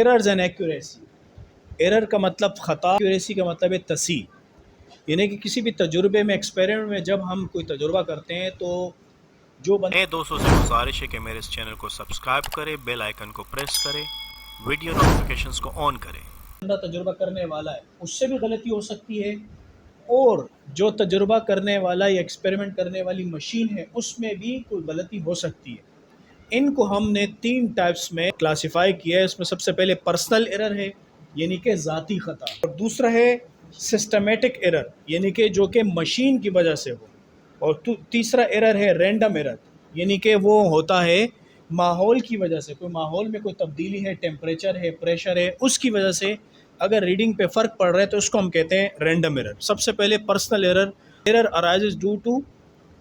Errors and accuracy. Error کا مطلب خطا، ایکوریسی کا مطلب ہے تصحیح. یعنی کہ کسی بھی تجربے میں، ایکسپیریمنٹ میں جب ہم کوئی تجربہ کرتے ہیں تو جو نئے دوستوں سے گزارش ہے کہ میرے اس چینل کو سبسکرائب کرے، بیل آئیکن کو پریس کرے، ویڈیو نوٹیفیکیشنز کو آن کرے. بندہ تجربہ کرنے والا ہے اس سے بھی غلطی ہو سکتی ہے، اور جو تجربہ کرنے والا یا ایکسپیریمنٹ کرنے والی مشین ہے اس میں بھی کوئی غلطی ہو سکتی ہے. ان کو ہم نے 3 ٹائپس میں کلاسیفائی کیا ہے. اس میں سب سے پہلے پرسنل ایرر ہے، یعنی کہ ذاتی خطا، اور دوسرا ہے سسٹمیٹک ایرر، یعنی کہ جو کہ مشین کی وجہ سے ہو، اور تیسرا ایرر ہے رینڈم ایرر، یعنی کہ وہ ہوتا ہے ماحول کی وجہ سے. کوئی ماحول میں کوئی تبدیلی ہے، ٹیمپریچر ہے، پریشر ہے، اس کی وجہ سے اگر ریڈنگ پہ فرق پڑ رہا ہے تو اس کو ہم کہتے ہیں رینڈم ایرر. سب سے پہلے personal error. Error arises due to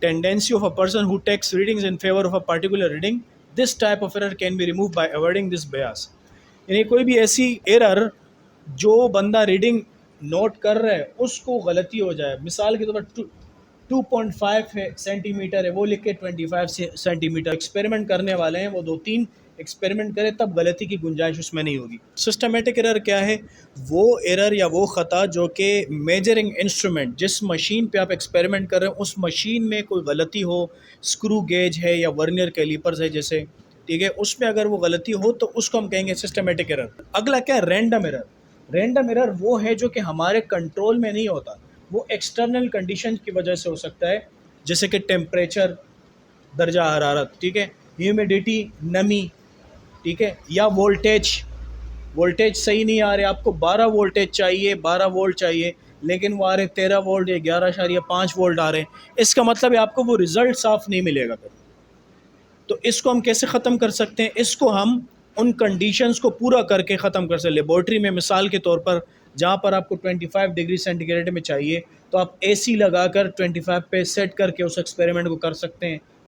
tendency of a person who takes readings in favor of a particular reading. This type of error can be removed by avoiding this bias. یعنی کوئی بھی ایسی error جو بندہ reading note کر رہا ہے اس کو غلطی ہو جائے. مثال کے طور پر 2.5 سینٹی میٹر ہے، وہ لکھ کے 25 سینٹی میٹر. ایکسپیریمنٹ کرنے والے ہیں، وہ 2-3 ایکسپیریمنٹ کرے تب غلطی کی گنجائش اس میں نہیں ہوگی. سسٹمیٹک ایرر کیا ہے؟ وہ ایرر یا وہ خطا جو کہ میجرنگ انسٹرومنٹ، جس مشین پہ آپ ایکسپیریمنٹ کر رہے ہیں اس مشین میں کوئی غلطی ہو، اسکرو گیج ہے یا ورنیئر کیلیپرز ہے جیسے، ٹھیک ہے، اس میں اگر وہ غلطی ہو تو اس کو ہم کہیں گے سسٹمیٹک ایرر. اگلا کیا ہے؟ Random error. رینڈم ایرر وہ ہے جو کہ ہمارے کنٹرول میں نہیں ہوتا، وہ ایکسٹرنل کنڈیشن کی وجہ سے ہو سکتا ہے، جیسے کہ ٹیمپریچر، درجہ حرارت، ٹھیک ہے، ہیومیڈیٹی، نمی، ٹھیک ہے، یا وولٹیج صحیح نہیں آ رہے. آپ کو 12 وولٹیج چاہیے، 12 وولٹ چاہیے، لیکن وہ آ رہے 13 وولٹ یا 11.5 وولٹ آ رہے ہیں. اس کا مطلب ہے آپ کو وہ رزلٹ صاف نہیں ملے گا. تو اس کو ہم کیسے ختم کر سکتے ہیں؟ اس کو ہم ان کنڈیشنز کو پورا کر کے ختم کر سکتے ہیں. لیبارٹری میں مثال کے طور پر جہاں پر آپ کو 25 ڈگری سینٹی گریڈ میں چاہیے تو آپ اے سی لگا کر 25 پہ سیٹ کر کے اس ایکسپیریمنٹ کو کر سکتے ہیں.